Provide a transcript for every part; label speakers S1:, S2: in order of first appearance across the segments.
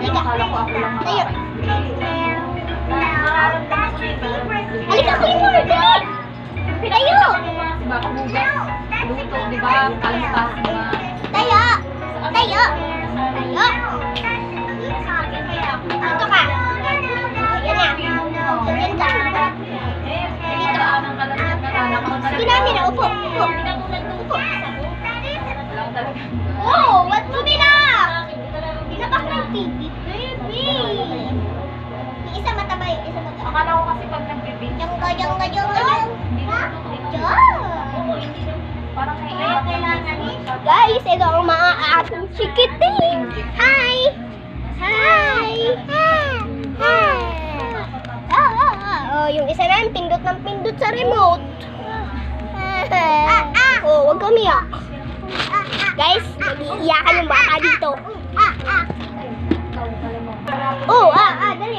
S1: Tayo. Halika, Clifford! Dali! Tayo!
S2: Luto, di ba? Kalampas, di ba?
S1: Tayo! Tayo! Tayo! Dito ka. Yan na. Diyan ka. Dito. Sige namin na. Upo. Upo. Upo. Oh, what mo binak? Binapak ng TV. Baby. Yung isa mataba, yung isa mataba.
S2: Akala ko kasi pag nagbibig.
S1: Yung.
S2: Parang kailangan.
S1: Guys, ito ang mga ating chikiting. Hi! Hi! Oh, yung isa na pindot ng pindot sa remote. Oh, wag kang umiyak. Guys, nag-iiyakan yung baka dito. Oh, dali.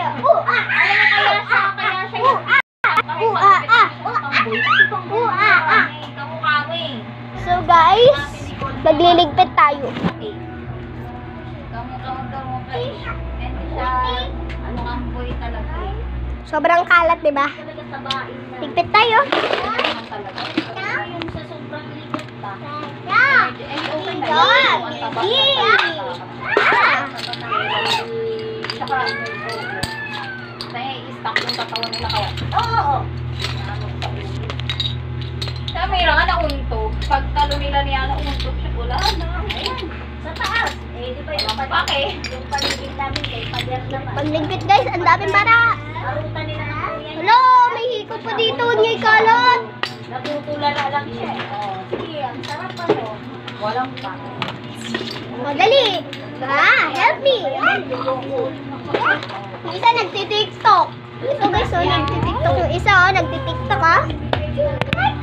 S1: So guys, magliligpit tayo. Sobrang kalat, di ba? Ligpit tayo.
S2: I-stack yung katawan nila kaya.
S1: Oo.
S2: Kaya mayroon nga nauntog. Pag talo nila niya nauntog siya, wala na. Ayan.
S1: Sa taas. Eh, di ba yung paligid namin kay pader naman. Pagligpit guys, ang daming bara. Arutan nila na yan. Hello, may hiko pa dito. Nyay kalat.
S3: Natutulala lang siya. Oh, sige, ang sarap pa to.
S2: Walang pa.
S1: Madali. Help me. Yung isa nagtitiktok. Ito guys, nagtitiktok. Yung isa, nagtitiktok ha.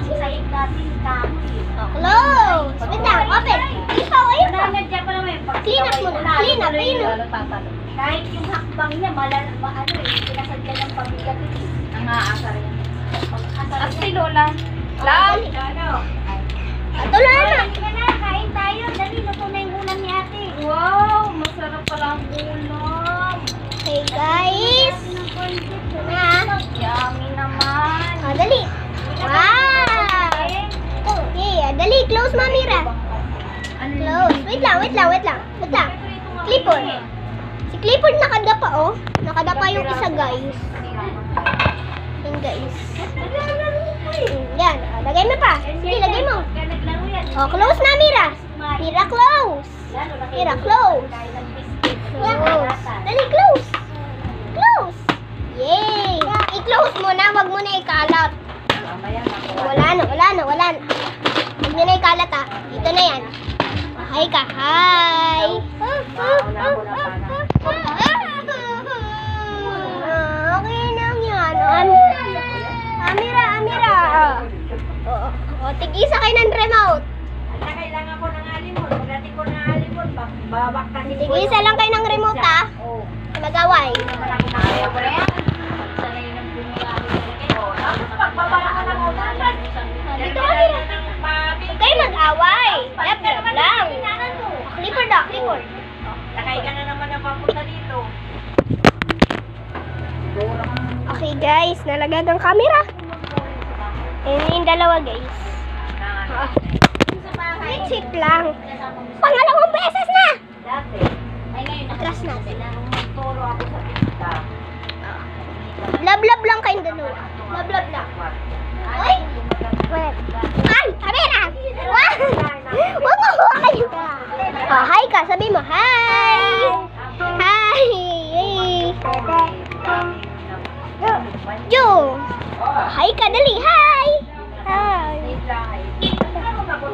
S3: Sasayig natin kami.
S1: Close. Wait lang, open. Ikaw, ayun pa.
S3: Nandiyan pa naman.
S1: Clean up muna. Clean up.
S3: Kahit yung hakbang niya, pinasadya ng pabigat.
S2: Ang aasar yan. As si Lola. Lam!
S1: Tuloy na.
S3: Kain tayo. Dali, luto na yung ulam ni ate.
S2: Wow! Masarap pala ang ulam.
S1: Okay guys.
S2: Yummy naman.
S1: Dali. Wow. Okay, dali. Close, Mamira. Close. Wait lang. Clifford. Si Clifford nakadapa, oh. Nakadapa yung isa, guys. Yan, guys. Yan. Lagay mo pa. Sige, lagay mo. Oh, close na, Mira. Mira, close. Mira, close. Close. Dali, close. Close. Yay. I-close mo na. Wag mo na ikalat. Wala na. Huwag nyo na ikalat, ha. Dito na yan. Hi ka. Hi. Okay lang yan. Amira. O, tig-isa kayo ng remote.
S3: Kailangan ko ng alimon. Pagdating ko ng alimon, babak kasi.
S1: Tig-isa lang kayo ng remote, ha.
S3: Oo.
S1: Mag-away.
S2: Kaya ko na yan.
S3: Pagbabara ka ng ulan.
S1: Dito ka, Mira. Huwag kayo mag-away. Lap lang. Clifford.
S3: Sakay ka na naman ang papunta dito.
S1: Okay guys, nalagag ang camera. Yung dalawa guys. Wait lang. Pangalawang beses na.
S3: Dati. Ay ngayon,
S1: Atras natin.
S3: Magturo ako sa pista.
S1: Lab lang kayong dalawa. Lab lang. Ay! Wait. Ay! Camera! Huwag mo huwa kayo. Oh, hi ka. Sabi mo, hi! Hi! Jo! Hi ka, dali. Hi! Hi!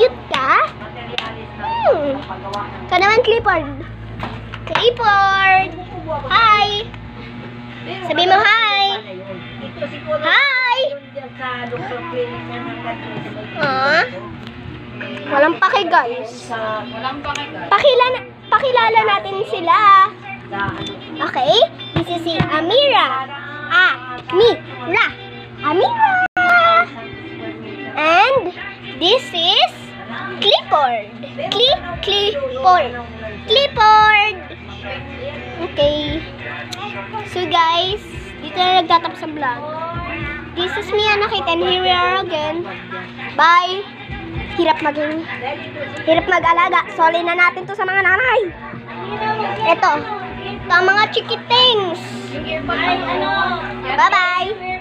S1: Cute ka? Ka naman, Clifford. Hi! Sabi mo, hi! Hi! Walang pake, guys.
S2: Walang pakinggan.
S1: Pakilala natin sila. Okay? This is si Amira. Amira. And this is Clifford. Clifford. Okay. So guys, dito na nagtatapos ang vlog. This is me, Anakit, and here we are again. Bye! Hirap mag-alaga. Soli na natin to sa mga nanay. Ito ang mga chikitings. Bye-bye!